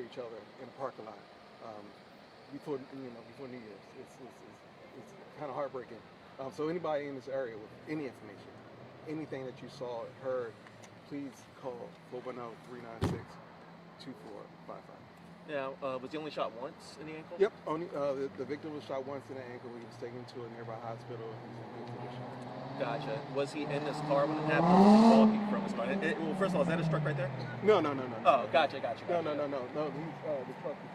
each other in a parking lot before New Year's. It's kind of heartbreaking. So anybody in this area with any information, anything that you saw, heard, please call 410-396-2455. Now, was he only shot once in the ankle? Yep. Only the victim was shot once in the ankle. He was taken to a nearby hospital. He's in good condition. Gotcha. Was he in this car when it happened? Or was he walking from his car? Well, first of all, is that a truck right there? No. Oh, gotcha. No. He's the truck is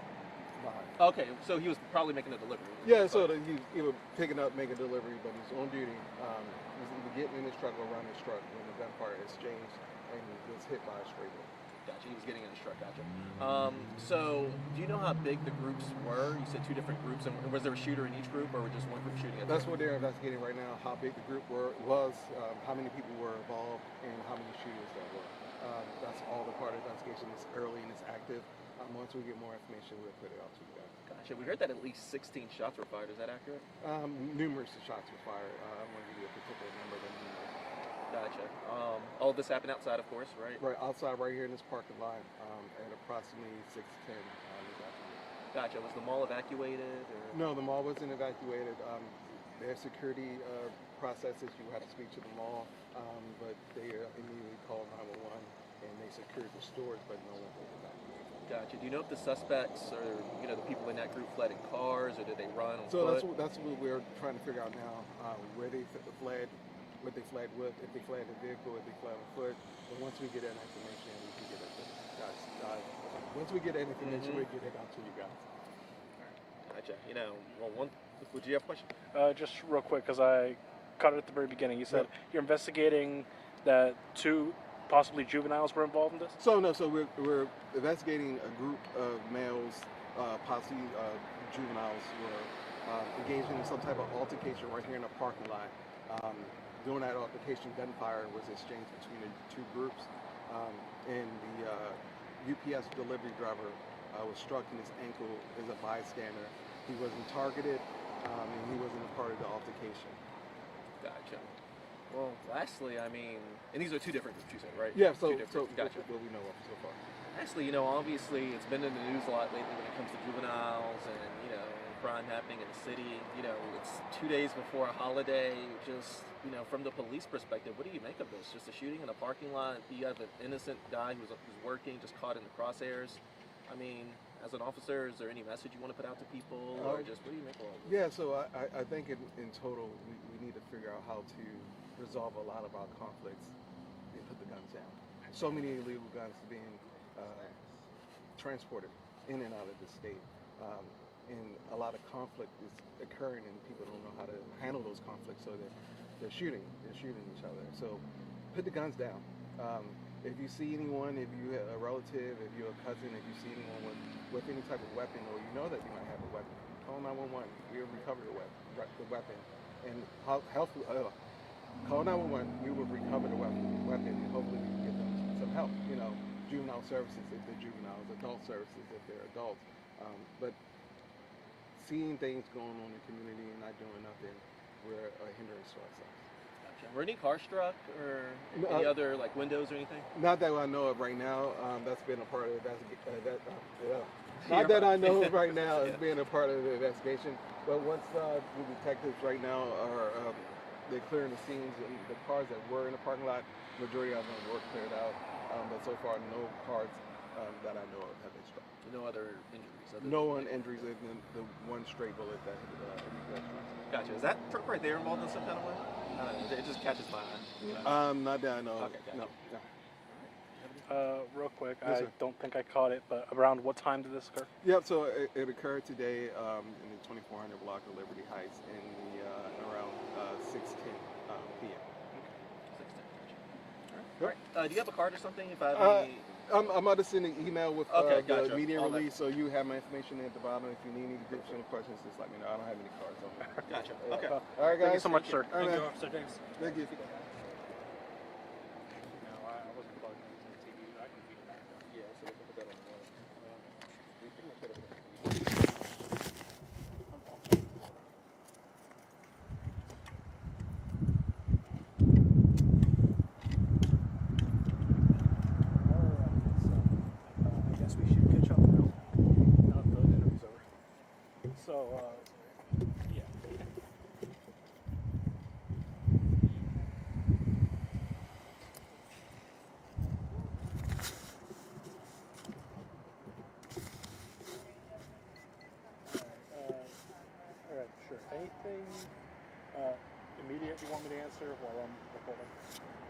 behind. Okay, so he was probably making a delivery. Yeah, so he was picking up, making a delivery, but he's on duty. He was either getting in his truck or around his truck when the gunfire exchanged, and he was hit by a stray bullet. Gotcha. He was getting in his truck. Gotcha. So, do you know how big the groups were? You said 2 different groups, and was there a shooter in each group, or were just one group shooting at That's what they're investigating right now, how big the group was, how many people were involved, and how many shooters there were. That's all the part of the investigation. It's early and it's active. Once we get more information, we'll put it out to you guys. Gotcha. We heard that at least 16 shots were fired. Is that accurate? Numerous shots were fired. I don't want to give you a particular number, but numerous. Gotcha. All this happened outside, of course, right? Right, outside right here in this parking lot at approximately 6:10 this afternoon. Gotcha. Was the mall evacuated? Or? No, the mall wasn't evacuated. Their security processes, you have to speak to the mall, but they immediately called 911 and they secured the stores, but no one was evacuated. Gotcha. Do you know if the suspects or the people in that group fled in cars, or did they run on So foot? that's what we're trying to figure out now, where they fled, what they fled with, if they fled in a vehicle, if they fled on foot. But once we get that information, we can get it to guys. Once we get that information, we'll get it out to you guys. Gotcha. Would you have a question? Just real quick, because I caught it at the very beginning. You said you're investigating that 2 possibly juveniles were involved in this? So we're investigating a group of males, possibly juveniles, who were engaged in some type of altercation right here in the parking lot. During that altercation, gunfire was exchanged between the 2 groups, and the UPS delivery driver was struck in his ankle as a bystander. He wasn't targeted, and he wasn't a part of the altercation. Gotcha. Well, lastly, and these are 2 different groups, you said, right? Yeah, Two different. so Gotcha. what we know of so far. Lastly, obviously it's been in the news a lot lately when it comes to juveniles and, crime happening in the city. It's 2 days before a holiday. Just, from the police perspective, what do you make of this? Just a shooting in a parking lot. You have an innocent guy who's working, just caught in the crosshairs. As an officer, is there any message you want to put out to people, or just what do you make of all this? Yeah, so I think in total, we need to figure out how to resolve a lot of our conflicts and put the guns down. So many illegal guns being transported in and out of the state. And a lot of conflict is occurring, and people don't know how to handle those conflicts, so they're shooting each other. So put the guns down. If you see anyone, if you have a relative, if you're a cousin, if you see anyone with any type of weapon, or you know that you might have a weapon, call 911. We'll recover the weapon. And call 911. We will recover the weapon, and hopefully we can get them some help. Juvenile services if they're juveniles, adult services if they're adults. But seeing things going on in the community and not doing nothing, we're a hindrance to ourselves. Gotcha. Were any cars struck, or any other windows or anything? Not that I know of right now. That's been a part of Not that I know of right now as being a part of the investigation. But once the detectives right now are they're clearing the scenes, and the cars that were in the parking lot, majority of them were cleared out. But so far, no cars that I know of have been struck. No other injuries? Injuries other than the one stray bullet that hit the restaurant. Gotcha. Is that truck right there involved in some kind of way? It just catches my eye. Not that I know of. Okay, gotcha. No. Real quick, Yes, I sir. don't think I caught it, but around what time did this occur? Yep, so it occurred today in the 2400 block of Liberty Heights around 6:10 p.m. All right. Do you have a card or something? If I have any... I'm about to send an email with Okay, the gotcha. media All that. release, so you have my information at the bottom. If you need any additional questions, just let me know. I don't have any cards on me. Gotcha. Okay. All right, guys. Thank you so much, sir. All right, man. Officer James. Thank you. I guess we should catch up now. Anything immediate you want me to answer while I'm recording?